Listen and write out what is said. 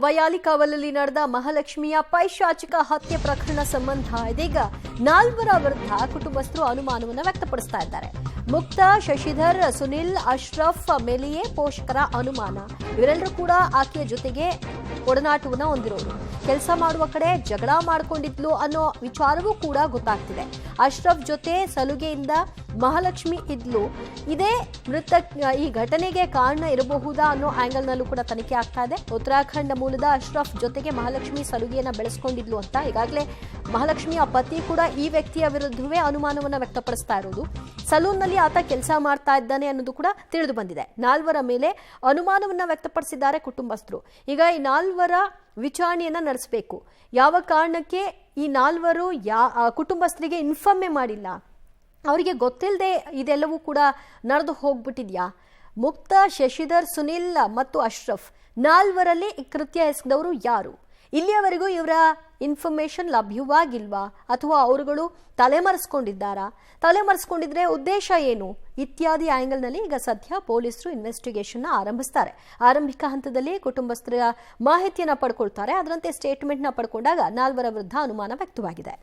ವಯಾಲಿಕಾವಲಲ್ಲಿ ನಡೆದ ಮಹಾಲಕ್ಷ್ಮಿಯ ಪೈಶಾಚಿಕ ಹತ್ಯೆ ಪ್ರಕರಣ ಸಂಬಂಧ ಇದೀಗ ನಾಲ್ವರ ವಿರುದ್ಧ ಕುಟುಂಬಸ್ಥರು ಅನುಮಾನವನ್ನು ವ್ಯಕ್ತಪಡಿಸ್ತಾ ಇದ್ದಾರೆ. ಮುಕ್ತ, ಶಶಿಧರ್, ಸುನಿಲ್, ಅಶ್ರಫ್ ಮೇಲೆಯೇ ಪೋಷಕರ ಅನುಮಾನ. ಇವರೆಲ್ಲರೂ ಕೂಡ ಆಕೆಯ ಜೊತೆಗೆ ಒಡನಾಟವನ್ನ ಹೊಂದಿರೋರು. ಕೆಲಸ ಮಾಡುವ ಕಡೆ ಜಗಳ ಮಾಡಿಕೊಂಡಿದ್ಲು ಅನ್ನೋ ವಿಚಾರವೂ ಕೂಡ ಗೊತ್ತಾಗ್ತಿದೆ. ಅಶ್ರಫ್ ಜೊತೆ ಸಲುಗೆಯಿಂದ ಮಹಾಲಕ್ಷ್ಮಿ ಇದ್ಲು. ಇದೇ ಈ ಘಟನೆಗೆ ಕಾರಣ ಇರಬಹುದಾ ಅನ್ನೋ ಆಂಗಲ್ನಲ್ಲೂ ಕೂಡ ತನಿಖೆ ಆಗ್ತಾ ಇದೆ. ಉತ್ತರಾಖಂಡ ಮೂಲದ ಅಶ್ರಫ್ ಜೊತೆಗೆ ಮಹಾಲಕ್ಷ್ಮಿ ಸಲುಗೆಯನ್ನ ಬೆಳೆಸ್ಕೊಂಡಿದ್ಲು ಅಂತ ಈಗಾಗಲೇ ಮಹಾಲಕ್ಷ್ಮಿಯ ಪತಿ ಕೂಡ ಈ ವ್ಯಕ್ತಿಯ ವಿರುದ್ಧವೇ ಅನುಮಾನವನ್ನ ವ್ಯಕ್ತಪಡಿಸ್ತಾ ಇರೋದು. ಸಲೂನ್ನಲ್ಲಿ ಆತ ಕೆಲಸ ಮಾಡ್ತಾ ಇದ್ದಾನೆ ಅನ್ನೋದು ಕೂಡ ತಿಳಿದು ಬಂದಿದೆ. ನಾಲ್ವರ ಮೇಲೆ ಅನುಮಾನವನ್ನ ವ್ಯಕ್ತಪಡಿಸಿದ್ದಾರೆ ಕುಟುಂಬಸ್ಥರು. ಈಗ ಈ ನಾಲ್ವರ ವಿಚಾರಣೆಯನ್ನ ನಡೆಸಬೇಕು. ಯಾವ ಕಾರಣಕ್ಕೆ ಈ ನಾಲ್ವರು ಕುಟುಂಬಸ್ಥರಿಗೆ ಇನ್ಫಾರ್ಮೇ ಮಾಡಿಲ್ಲ, ಅವರಿಗೆ ಗೊತ್ತಿಲ್ಲದೆ ಇದೆಲ್ಲವೂ ಕೂಡ ನಡೆದು ಹೋಗ್ಬಿಟ್ಟಿದ್ಯಾ? ಮುಕ್ತ, ಶಶಿಧರ್, ಸುನಿಲ್ ಮತ್ತು ಅಶ್ರಫ್ ನಾಲ್ವರಲ್ಲಿ ಕೃತ್ಯ ಎಸಗಿದವರು ಯಾರು? ಇಲ್ಲಿಯವರೆಗೂ ಇವರ ಇನ್ಫಾರ್ಮೇಶನ್ ಲಭ್ಯವಾಗಿಲ್ವಾ ಅಥವಾ ಅವರುಗಳು ತಲೆಮರೆಸ್ಕೊಂಡಿದ್ದಾರಾ? ತಲೆಮರೆಸ್ಕೊಂಡಿದ್ರೆ ಉದ್ದೇಶ ಏನು ಇತ್ಯಾದಿ ಆಂಗಲ್ನಲ್ಲಿ ಈಗ ಸದ್ಯ ಪೊಲೀಸರು ಇನ್ವೆಸ್ಟಿಗೇಷನ್ ಆರಂಭಿಸ್ತಾರೆ. ಆರಂಭಿಕ ಹಂತದಲ್ಲಿ ಕುಟುಂಬಸ್ಥರ ಮಾಹಿತಿಯನ್ನ ಪಡ್ಕೊಳ್ತಾರೆ. ಅದರಂತೆ ಸ್ಟೇಟ್ಮೆಂಟ್ನ ಪಡ್ಕೊಂಡಾಗ ನಾಲ್ವರ ವಿರುದ್ಧ ಅನುಮಾನ ವ್ಯಕ್ತವಾಗಿದೆ.